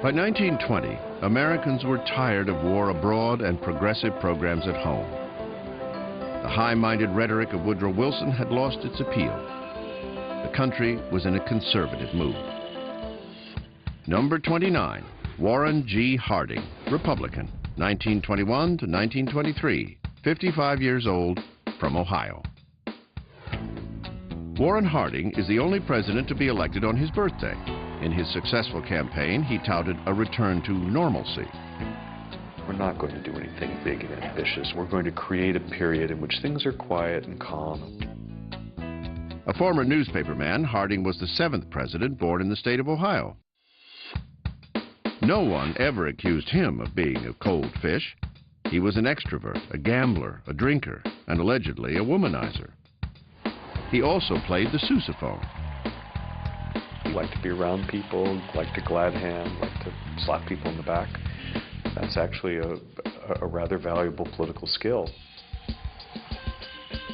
By 1920, Americans were tired of war abroad and progressive programs at home. The high-minded rhetoric of Woodrow Wilson had lost its appeal. The country was in a conservative mood. Number 29, Warren G. Harding, Republican, 1921 to 1923, 55 years old, from Ohio. Warren Harding is the only president to be elected on his birthday. In his successful campaign, he touted a return to normalcy. We're not going to do anything big and ambitious. We're going to create a period in which things are quiet and calm. A former newspaperman, Harding was the 7th president born in the state of Ohio. No one ever accused him of being a cold fish. He was an extrovert, a gambler, a drinker, and allegedly a womanizer. He also played the sousaphone. He liked to be around people, liked to glad hand, liked to slap people in the back. That's actually a rather valuable political skill.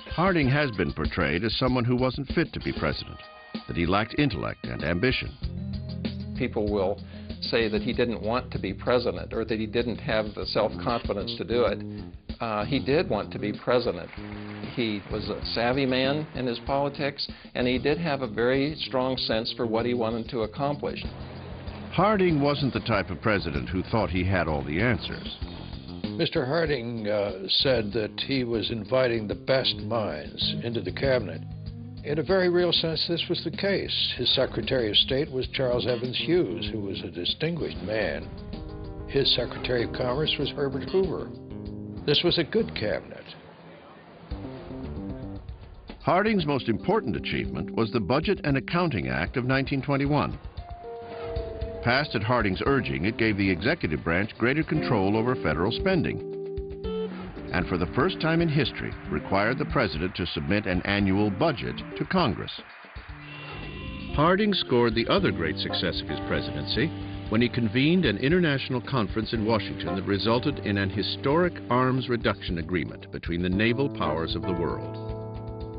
Harding has been portrayed as someone who wasn't fit to be president, that he lacked intellect and ambition. People will say that he didn't want to be president or that he didn't have the self-confidence to do it. He did want to be president. He was a savvy man in his politics, and he did have a very strong sense for what he wanted to accomplish. Harding wasn't the type of president who thought he had all the answers. Mr. Harding said that he was inviting the best minds into the cabinet. In a very real sense, this was the case. His Secretary of State was Charles Evans Hughes, who was a distinguished man. His Secretary of Commerce was Herbert Hoover. This was a good cabinet. Harding's most important achievement was the Budget and Accounting Act of 1921. Passed at Harding's urging, it gave the executive branch greater control over federal spending, and for the first time in history required the president to submit an annual budget to Congress. Harding scored the other great success of his presidency when he convened an international conference in Washington that resulted in an historic arms reduction agreement between the naval powers of the world.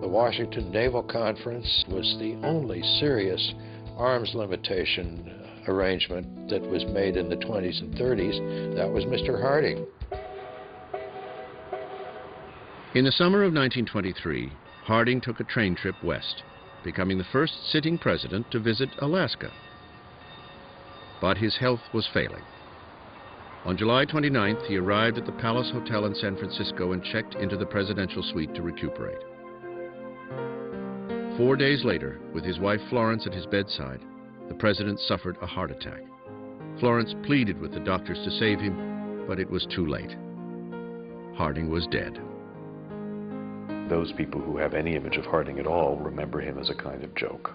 The Washington Naval Conference was the only serious arms limitation arrangement that was made in the 20s and 30s. That was Mr. Harding. In the summer of 1923, Harding took a train trip west, becoming the first sitting president to visit Alaska. But his health was failing. On July 29th, he arrived at the Palace Hotel in San Francisco and checked into the presidential suite to recuperate. 4 days later, with his wife Florence at his bedside, the president suffered a heart attack. Florence pleaded with the doctors to save him, but it was too late. Harding was dead. Those people who have any image of Harding at all remember him as a kind of joke,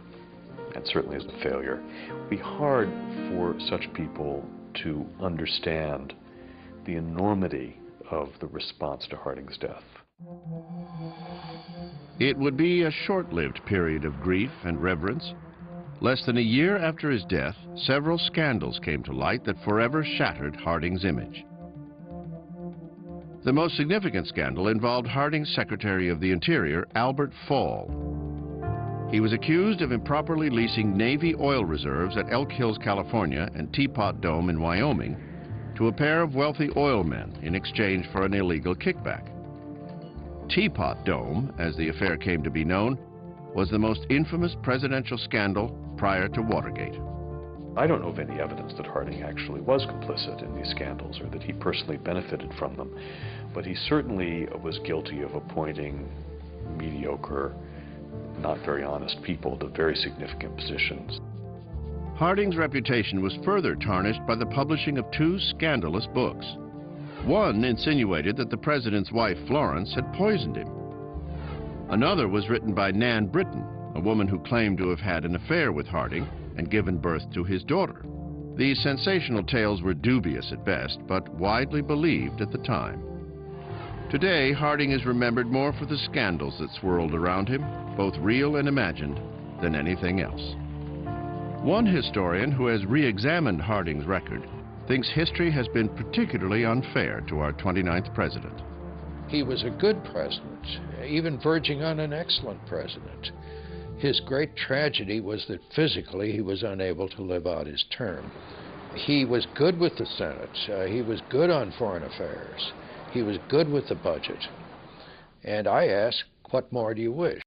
and certainly as a failure. It would be hard for such people to understand the enormity of the response to Harding's death. It would be a short-lived period of grief and reverence. Less than a year after his death, several scandals came to light that forever shattered Harding's image. The most significant scandal involved Harding's Secretary of the Interior, Albert Fall. He was accused of improperly leasing Navy oil reserves at Elk Hills, California, and Teapot Dome in Wyoming to a pair of wealthy oil men in exchange for an illegal kickback. Teapot Dome, as the affair came to be known, was the most infamous presidential scandal prior to Watergate. I don't know of any evidence that Harding actually was complicit in these scandals or that he personally benefited from them, but he certainly was guilty of appointing mediocre, not very honest people to very significant positions. Harding's reputation was further tarnished by the publishing of 2 scandalous books. One insinuated that the president's wife, Florence, had poisoned him. Another was written by Nan Britton, a woman who claimed to have had an affair with Harding and given birth to his daughter. These sensational tales were dubious at best, but widely believed at the time. Today, Harding is remembered more for the scandals that swirled around him, both real and imagined, than anything else. One historian who has re-examined Harding's record thinks history has been particularly unfair to our 29th president. He was a good president, even verging on an excellent president. His great tragedy was that physically he was unable to live out his term. He was good with the Senate. He was good on foreign affairs. He was good with the budget. And I asked, what more do you wish?